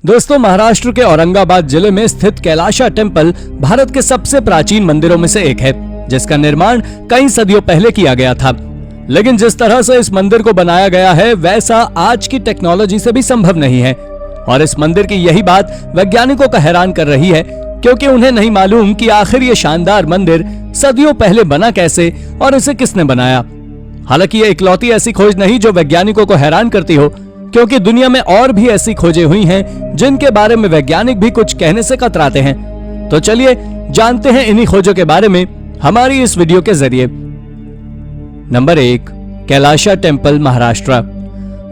दोस्तों, महाराष्ट्र के औरंगाबाद जिले में स्थित कैलाशा टेम्पल भारत के सबसे प्राचीन मंदिरों में से एक है, जिसका निर्माण कई सदियों पहले किया गया था। लेकिन जिस तरह से इस मंदिर को बनाया गया है, वैसा आज की टेक्नोलॉजी से भी संभव नहीं है। और इस मंदिर की यही बात वैज्ञानिकों को हैरान कर रही है, क्योंकि उन्हें नहीं मालूम कि आखिर ये शानदार मंदिर सदियों पहले बना कैसे और इसे किसने बनाया। हालांकि ये इकलौती ऐसी खोज नहीं जो वैज्ञानिकों को हैरान करती हो, क्योंकि दुनिया में और भी ऐसी खोजें हुई हैं जिनके बारे में वैज्ञानिक भी कुछ कहने से कतराते हैं। तो चलिए जानते हैं इन्हीं खोजों के बारे में हमारी इस वीडियो के जरिए। Number 1, Kailasa temple, Maharashtra.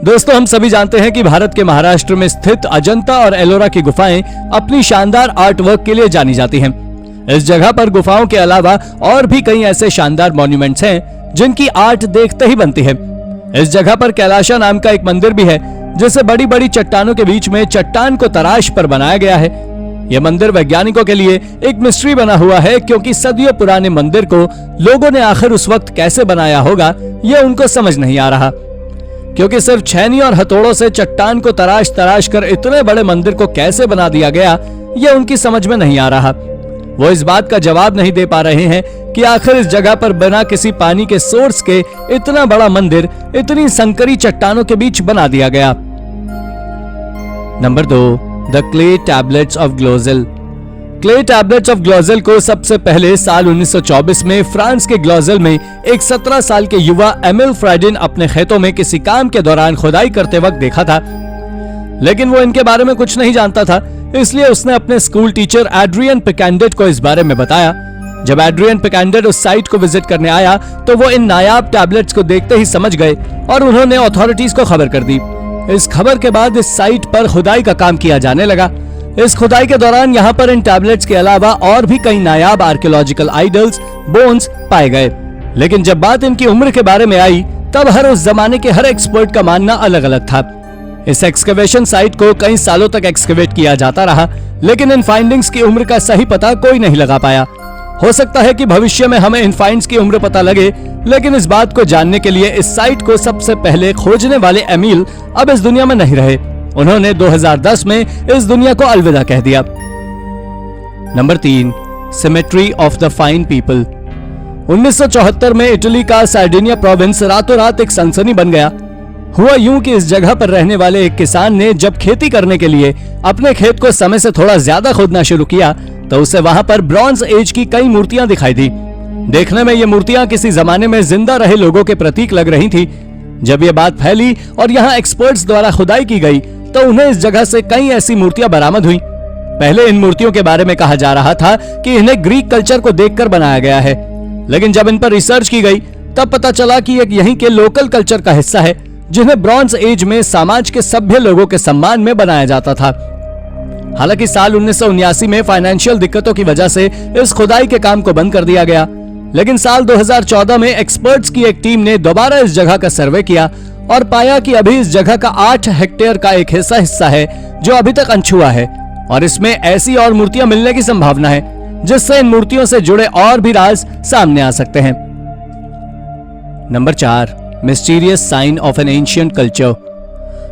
दोस्तों, हम सभी जानते हैं कि भारत के महाराष्ट्र में स्थित अजंता और एलोरा की गुफाएं अपनी शानदार आर्ट वर्क के लिए जानी जाती हैं। इस जगह पर गुफाओं के अलावा और भी कई ऐसे शानदार मॉन्यूमेंट्स हैं जिनकी आर्ट देखते ही बनती है। इस जगह पर कैलाशा नाम का एक मंदिर भी है, जिसे बड़ी बड़ी चट्टानों के बीच में चट्टान को तराश पर बनाया गया है। यह मंदिर वैज्ञानिकों के लिए एक मिस्ट्री बना हुआ है, क्योंकि सदियों पुराने मंदिर को लोगों ने आखिर उस वक्त कैसे बनाया होगा, यह उनको समझ नहीं आ रहा। क्योंकि सिर्फ छेनी और हथौड़ों से चट्टान को तराश तराश कर इतने बड़े मंदिर को कैसे बना दिया गया, यह उनकी समझ में नहीं आ रहा। वो इस बात का जवाब नहीं दे पा रहे हैं कि आखिर इस जगह पर बिना किसी पानी के सोर्स के इतना बड़ा मंदिर इतनी संकरी चट्टानों के बीच बना दिया गया। Number 2, the clay tablets of Glozel. Clay tablets of Glozel को सबसे पहले साल 1924 में फ्रांस के ग्लोजेल में एक 17 साल के युवा एमिल फ्राइडिन अपने खेतों में किसी काम के दौरान खुदाई करते वक्त देखा था। लेकिन वो इनके बारे में कुछ नहीं जानता था, इसलिए उसने अपने स्कूल टीचर एड्रियन पिकेंडेट को इस बारे में बताया। जब एड्रियन पिकेंडेट उस साइट को विजिट करने आया तो वो इन नायाब टैबलेट्स को देखते ही समझ गए और उन्होंने अथॉरिटीज को खबर कर दी। इस खबर के बाद इस साइट पर खुदाई का काम किया जाने लगा। इस खुदाई के दौरान यहाँ पर इन टैबलेट्स के अलावा और भी कई नायाब आर्कियोलॉजिकल आइडल्स, बोन्स पाए गए। लेकिन जब बात इनकी उम्र के बारे में आई, तब हर उस जमाने के हर एक्सपर्ट का मानना अलग अलग था। इस एक्सकवेशन साइट को कई सालों तक एक्सकवेट किया जाता रहा, लेकिन इन फाइंडिंग्स की उम्र का सही पता कोई नहीं लगा पाया। हो सकता है कि भविष्य में हमें इन फाइंड्स की उम्र पता लगे, लेकिन इस बात को जानने के लिए इस साइट को सबसे पहले खोजने वाले एमिल अब इस दुनिया में नहीं रहे। उन्होंने 2010 में इस दुनिया को अलविदा कह दिया। Number 3, symmetry of the fine people. 1974 में इटली का सार्डिनिया प्रोविंस रातों रात एक सनसनी बन गया। हुआ यूं कि इस जगह पर रहने वाले एक किसान ने जब खेती करने के लिए अपने खेत को समय से थोड़ा ज्यादा खोदना शुरू किया, तो उसे वहां पर ब्रॉन्ज एज की कई मूर्तियां दिखाई दी। देखने में ये मूर्तियां किसी जमाने में जिंदा रहे लोगों के प्रतीक लग रही थी। जब ये बात फैली और यहाँ एक्सपर्ट्स द्वारा खुदाई की गई, तो उन्हें इस जगह से कई ऐसी मूर्तियां बरामद हुई। पहले इन मूर्तियों के बारे में कहा जा रहा था कि इन्हें ग्रीक कल्चर को देखकर बनाया गया है, लेकिन जब इन पर रिसर्च की गई तब पता चला कि एक यहीं के लोकल कल्चर का हिस्सा है, जिन्हें ब्रॉन्ज एज में समाज के सभ्य लोगों के सम्मान में बनाया जाता था। हालांकि साल 1979 में फाइनेंशियल दिक्कतों की वजह से इस खुदाई के काम को बंद कर दिया गया, लेकिन साल 2014 में एक्सपर्ट्स की एक टीम ने दोबारा इस जगह का सर्वे किया और पाया कि अभी इस जगह का 8 हेक्टेयर का एक हिस्सा है जो अभी तक अनछुआ है, और इसमें ऐसी और मूर्तियां मिलने की संभावना है, जिससे इन मूर्तियों से जुड़े और भी राज सामने आ सकते हैं। Number 4, mysterious sign of an ancient culture.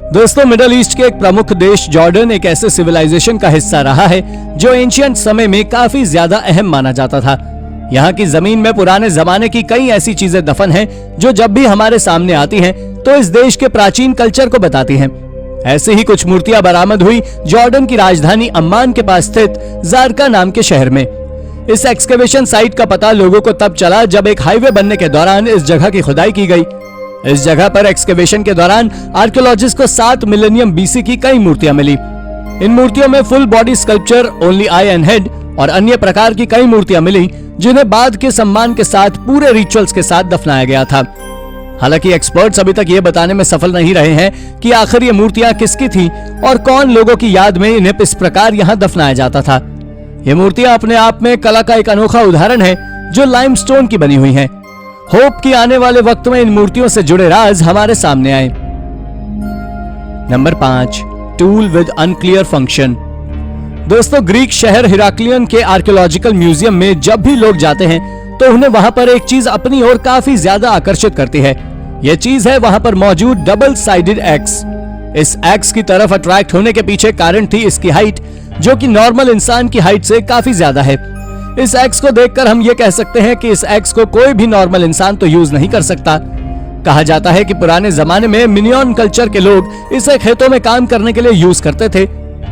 दोस्तों, मिडिल ईस्ट के एक प्रमुख देश जॉर्डन एक ऐसे सिविलाइजेशन का हिस्सा रहा है जो एंशिएंट समय में काफी ज्यादा अहम माना जाता था। यहाँ की जमीन में पुराने जमाने की कई ऐसी चीजें दफन हैं जो जब भी हमारे सामने आती हैं तो इस देश के प्राचीन कल्चर को बताती हैं। ऐसे ही कुछ मूर्तियां बरामद हुई जॉर्डन की राजधानी अम्मान के पास स्थित जारका नाम के शहर में। इस एक्सकवेशन साइट का पता लोगों को तब चला जब एक हाईवे बनने के दौरान इस जगह की खुदाई की गई। इस जगह पर एक्सकवेशन के दौरान आर्कियोलॉजिस्ट को 7 मिलेनियम बीसी की कई मूर्तियां मिली। इन मूर्तियों में full body sculpture, only I and head और अन्य प्रकार की कई मूर्तियां मिली, जिन्हें बाद के सम्मान के साथ पूरे रिचुअल्स के साथ दफनाया गया था। हालांकि एक्सपर्ट्स अभी तक ये बताने में सफल नहीं रहे हैं कि आखिर ये मूर्तियां किसकी थी और कौन लोगों की याद में इन्हें इस प्रकार यहाँ दफनाया जाता था। ये मूर्तियां अपने आप में कला का एक अनोखा उदाहरण है जो लाइमस्टोन की बनी हुई हैं। होप कि आने वाले वक्त में इन मूर्तियों से जुड़े राज हमारे सामने आए। Number 5, tool with unclear function. दोस्तों, ग्रीक शहर हिराक्लियन के आर्कियोलॉजिकल म्यूजियम में जब भी लोग जाते हैं तो उन्हें वहां पर एक चीज अपनी ओर काफी ज्यादा आकर्षित करती है। यह चीज है वहां पर मौजूद डबल साइडेड एक्स। इस एक्स की तरफ अट्रैक्ट होने के पीछे कारण थी इसकी हाइट, जो कि नॉर्मल इंसान की हाइट से काफी ज्यादा है। इस एक्स को देखकर हम ये कह सकते हैं कि इस एक्स को कोई भी नॉर्मल इंसान तो यूज नहीं कर सकता। कहा जाता है कि पुराने जमाने में मिनियन कल्चर के लोग इसे खेतों में काम करने के लिए यूज करते थे,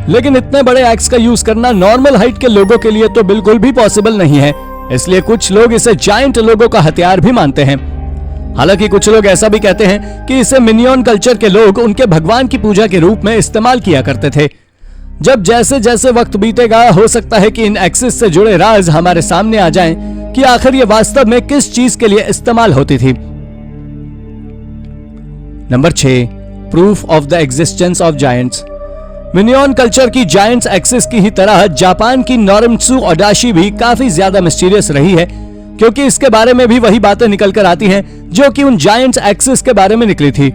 लेकिन इतने बड़े एक्स का यूज करना नॉर्मल हाइट के लोगों के लिए तो बिल्कुल भी पॉसिबल नहीं है। इसलिए कुछ लोग इसे जायंट लोगों का हथियार भी मानते हैं। हालांकि कुछ लोग ऐसा भी कहते हैं कि इसे मिनियन कल्चर के लोग उनके भगवान की पूजा के रूप में इस्तेमाल किया करते थे। जब जैसे जैसे वक्त बीतेगा, हो सकता है कि इन एक्सिस से जुड़े राज हमारे सामने आ जाएं कि आखिर ये वास्तव में किस चीज के लिए इस्तेमाल होती थी। Number 6, proof of the existence of giants. Minion culture की जायंट्स एक्सिस की ही तरह जापान की नोरिमित्सु ओडाशी भी काफी ज्यादा मिस्टीरियस रही है, क्योंकि इसके बारे में भी वही बातें निकल कर आती हैं जो कि उन जायंट्स एक्सिस के बारे में निकली थी।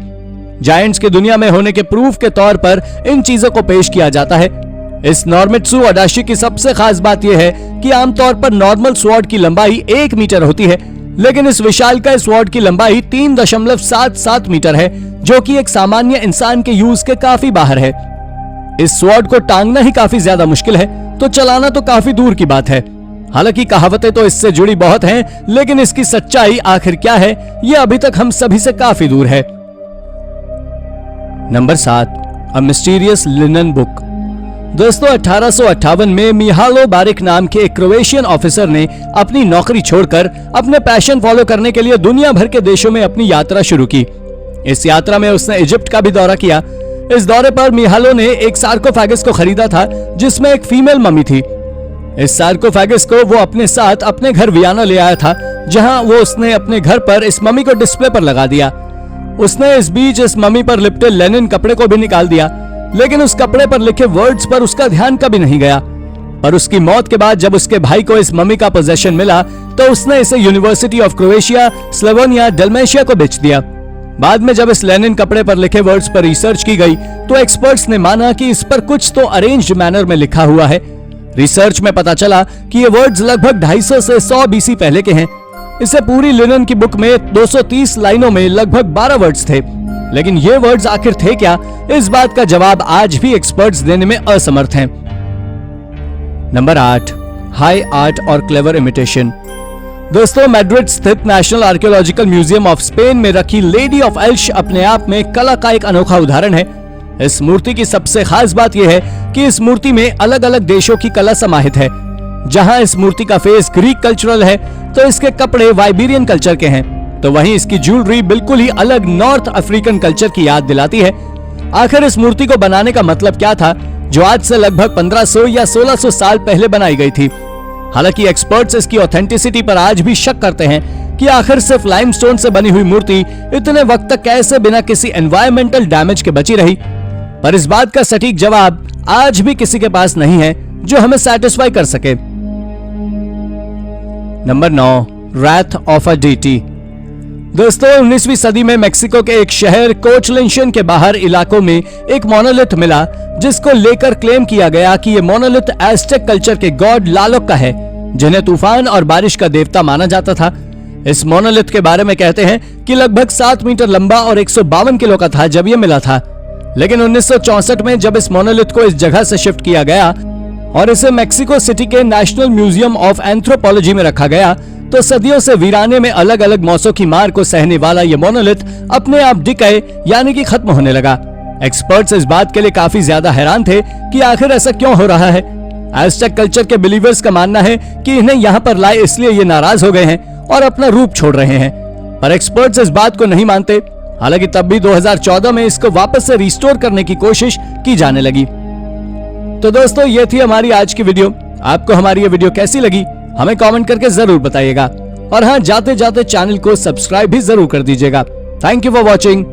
जायंट्स की दुनिया में होने के प्रूफ के तौर पर इन चीजों को पेश किया जाता है। इस नोरिमित्सु ओडाशी की सबसे खास बात यह है कि आमतौर पर नॉर्मल स्वॉर्ड की लंबाई 1 मीटर होती है, लेकिन इस विशालकाय स्वॉर्ड की लंबाई 3.77 मीटर है, जो कि एक सामान्य इंसान के यूज के काफी बाहर है। इस स्वॉर्ड को टांगना ही काफी ज्यादा मुश्किल है, तो चलाना तो काफी दूर की बात है। हालांकि कहावतें तो इससे जुड़ी बहुत हैं, लेकिन इसकी सच्चाई आखिर क्या है, यह अभी तक हम सभी से काफी दूर है। नंबर 7, अ मिस्टीरियस लिनन बुक। दोस्तों, 1858 में मिहालो बारिक नाम के एक क्रोएशियन ऑफिसर ने अपनी नौकरी छोड़कर अपने पैशन फॉलो करने के लिए दुनिया भर के देशों में अपनी यात्रा शुरू की। इस यात्रा में उसने इजिप्ट का भी दौरा किया। इस दौरे पर मिहालो ने एक सार्कोफेगस को खरीदा था, जिसमें एक फीमेल मम्मी थी। इस सार्कोफेगस को वो अपने साथ अपने घर वियना ले आया था, जहां वो उसने अपने घर पर इस मम्मी को डिस्प्ले पर लगा दिया। उसने इस बीच इस मम्मी पर लिपटे लेनिन कपड़े को भी निकाल दिया, लेकिन उस कपड़े पर लिखे वर्ड्स पर उसका ध्यान कभी नहीं गया। पर उसकी मौत के बाद जब उसके भाई को इस मम्मी का पोजेशन मिला, तो उसने इसे यूनिवर्सिटी ऑफ क्रोएशिया, स्लोवेनिया, डल्मेशिया को बेच दिया। बाद में जब इस लेनिन कपड़े पर लिखे वर्ड्स पर रिसर्च की गई, तो एक्सपर्ट्स ने माना कि इस पर कुछ तो अरेंज्ड मैनर में लिखा हुआ है। रिसर्च में पता चला कि ये वर्ड्स लगभग 250 से 100 BC पहले के हैं। इसे पूरी लिनन की बुक में 230 लाइनों में लगभग 12 वर्ड्स थे, लेकिन ये वर्ड्स आखिर थे क्या, इस बात का जवाब आज भी एक्सपर्ट्स देने में असमर्थ हैं। नंबर 8, हाई आर्ट और क्लेवर इमिटेशन। दोस्तों, मैड्रिड स्थित national archaeological museum of Spain में रखी लेडी ऑफ एल्श अपने आप में कला का एक अनोखा उदाहरण है। इस मूर्ति की सबसे खास बात यह है कि इस मूर्ति में अलग अलग देशों की कला समाहित है। जहां इस मूर्ति का फेस ग्रीक कल्चरल है, तो इसके कपड़े वाइबेरियन कल्चर के हैं, तो वहीं इसकी ज्वेलरी बिल्कुल ही अलग नॉर्थ अफ्रीकन कल्चर की याद दिलाती है। आखिर इस मूर्ति को बनाने का मतलब क्या था, जो आज से लगभग 1500 या 1600 साल पहले बनाई गई थी। हालांकि एक्सपर्ट्स इसकी ऑथेंटिसिटी पर आज भी शक करते हैं कि आखिर सिर्फ लाइमस्टोन से बनी हुई मूर्ति इतने वक्त तक कैसे बिना किसी एनवायरमेंटल डैमेज के बची रही। पर इस बात का सटीक जवाब आज भी किसी के पास नहीं है जो हमें सैटिस्फाई कर सके। Number 9, wrath of a deity. दोस्तों, 19वीं सदी में मेक्सिको के एक शहर कोचलिंशन के बाहर इलाकों में एक मोनोलिथ मिला, जिसको लेकर क्लेम किया गया कि यह मोनोलिथ एज़टेक कल्चर के गॉड लालोक का है, जिन्हें तूफान और बारिश का देवता माना जाता था। इस मोनोलिथ के बारे में कहते हैं कि लगभग 7 मीटर लंबा और 152 किलो का था जब यह मिला था। लेकिन 1964 में जब इस मोनोलिथ को इस जगह से शिफ्ट किया गया और इसे मेक्सिको सिटी के नेशनल म्यूजियम ऑफ एंथ्रोपोलॉजी में रखा गया, तो सदियों से वीराने में अलग अलग मौसों की मार को सहने वाला ये मोनोलिथ अपने आप डिके यानी कि खत्म होने लगा। एक्सपर्ट्स इस बात के लिए काफी ज्यादा हैरान थे कि आखिर ऐसा क्यों हो रहा है। एज़टेक कल्चर के बिलीवर्स का मानना है कि इन्हें यहाँ पर लाए इसलिए ये नाराज हो गए हैं और अपना रूप छोड़ रहे हैं, पर एक्सपर्ट्स इस बात को नहीं मानते। हालांकि तब भी 2014 में इसको वापस से रिस्टोर करने की कोशिश की जाने लगी। तो दोस्तों, ये थी हमारी आज की वीडियो। आपको हमारी ये वीडियो कैसी लगी हमें कमेंट करके जरूर बताइएगा, और हाँ, जाते जाते चैनल को सब्सक्राइब भी जरूर कर दीजिएगा। Thank you for watching.